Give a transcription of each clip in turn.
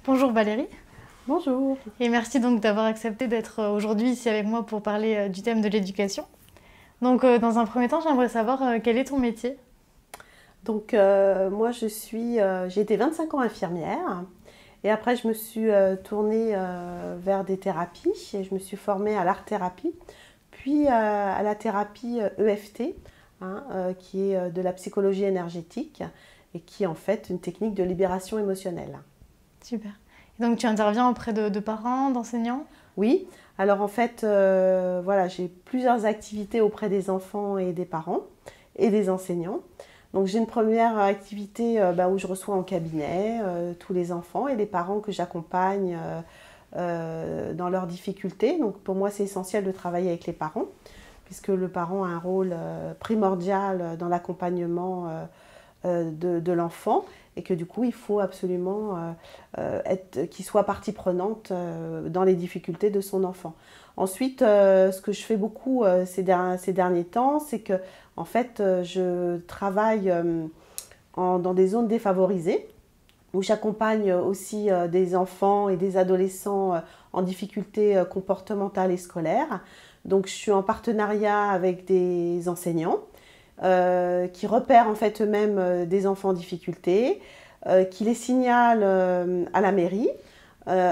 Bonjour Valérie, Bonjour. et merci donc d'avoir accepté d'être aujourd'hui ici avec moi pour parler du thème de l'éducation. Donc dans un premier temps, j'aimerais savoir quel est ton métier? Moi j'ai été 25 ans infirmière et après je me suis tournée vers des thérapies et je me suis formée à l'art-thérapie, puis à la thérapie EFT, qui est de la psychologie énergétique et qui est en fait une technique de libération émotionnelle. Super. Et donc tu interviens auprès de parents, d'enseignants? Oui, alors en fait, voilà, j'ai plusieurs activités auprès des enfants et des parents et des enseignants. Donc j'ai une première activité où je reçois en cabinet tous les enfants et les parents que j'accompagne dans leurs difficultés. Donc pour moi, c'est essentiel de travailler avec les parents, puisque le parent a un rôle primordial dans l'accompagnement de l'enfant et que du coup il faut absolument qu'il soit partie prenante dans les difficultés de son enfant. Ensuite, ce que je fais beaucoup ces derniers temps, c'est que en fait je travaille dans des zones défavorisées où j'accompagne aussi des enfants et des adolescents en difficulté comportementale et scolaire. Donc je suis en partenariat avec des enseignants qui repèrent en fait eux-mêmes des enfants en difficulté, qui les signalent à la mairie.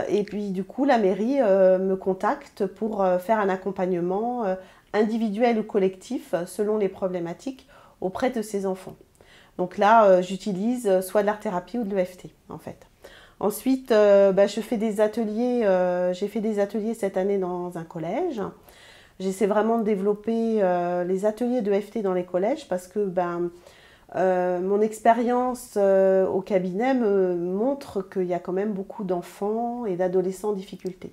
Et puis du coup, la mairie me contacte pour faire un accompagnement individuel ou collectif selon les problématiques auprès de ces enfants. Donc là, j'utilise soit de l'art-thérapie ou de l'EFT en fait. Ensuite, je fais des ateliers. J'ai fait des ateliers cette année dans un collège. J'essaie vraiment de développer les ateliers de FT dans les collèges parce que mon expérience au cabinet me montre qu'il y a quand même beaucoup d'enfants et d'adolescents en difficulté.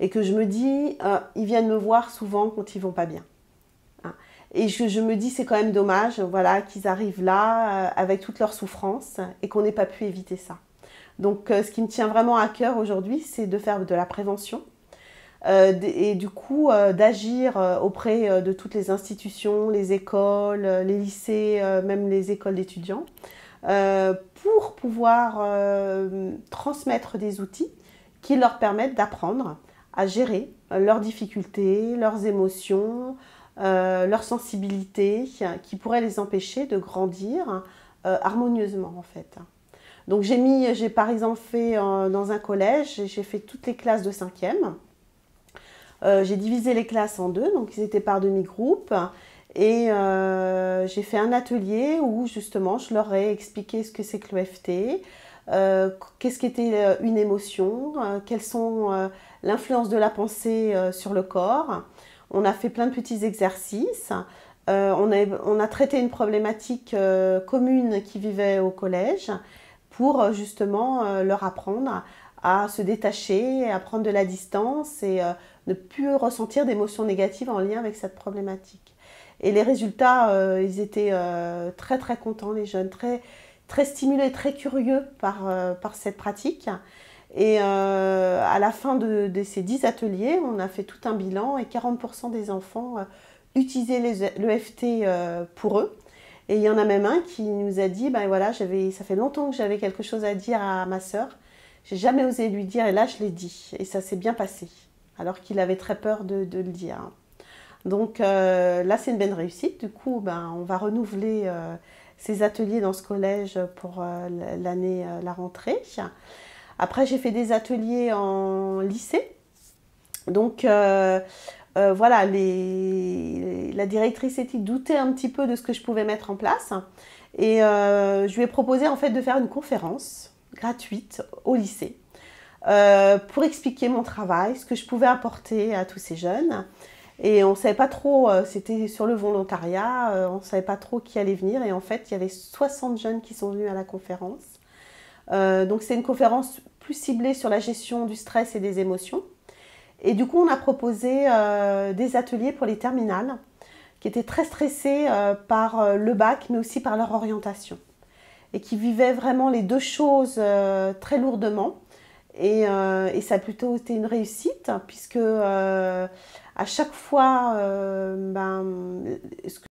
Et que je me dis, ils viennent me voir souvent quand ils vont pas bien. Hein. Et je me dis, c'est quand même dommage voilà, qu'ils arrivent là avec toute leur souffrance et qu'on n'ait pas pu éviter ça. Donc ce qui me tient vraiment à cœur aujourd'hui, c'est de faire de la prévention et du coup d'agir auprès de toutes les institutions, les écoles, les lycées, même les écoles d'étudiants, pour pouvoir transmettre des outils qui leur permettent d'apprendre à gérer leurs difficultés, leurs émotions, leur sensibilité, qui pourraient les empêcher de grandir harmonieusement en fait. Donc j'ai par exemple fait dans un collège, j'ai fait toutes les classes de 5e. J'ai divisé les classes en deux, donc ils étaient par demi-groupes. Et j'ai fait un atelier où justement je leur ai expliqué ce que c'est que l'EFT, qu'est-ce qu'était une émotion, quelles sont l'influence de la pensée sur le corps. On a fait plein de petits exercices. On a traité une problématique commune qui vivait au collège pour justement leur apprendre à se détacher, à prendre de la distance et ne plus ressentir d'émotions négatives en lien avec cette problématique. Et les résultats, ils étaient très très contents, les jeunes, très, très stimulés, très curieux par cette pratique. Et à la fin de ces 10 ateliers, on a fait tout un bilan et 40% des enfants utilisaient l'EFT pour eux. Et il y en a même un qui nous a dit, ben voilà, ça fait longtemps que j'avais quelque chose à dire à ma sœur. J'ai jamais osé lui dire et là je l'ai dit. Et ça s'est bien passé, alors qu'il avait très peur de le dire. Donc là c'est une belle réussite. Du coup, on va renouveler ces ateliers dans ce collège pour l'année, la rentrée. Après j'ai fait des ateliers en lycée. Donc voilà, la directrice éthique doutait un petit peu de ce que je pouvais mettre en place. Et je lui ai proposé en fait de faire une conférence gratuite au lycée pour expliquer mon travail, ce que je pouvais apporter à tous ces jeunes. Et on ne savait pas trop, c'était sur le volontariat, on ne savait pas trop qui allait venir. Et en fait, il y avait 60 jeunes qui sont venus à la conférence. Donc c'est une conférence plus ciblée sur la gestion du stress et des émotions. Et du coup, on a proposé des ateliers pour les terminales qui étaient très stressés par le bac, mais aussi par leur orientation. Et qui vivaient vraiment les deux choses très lourdement. Et ça a plutôt été une réussite, puisque à chaque fois, ce que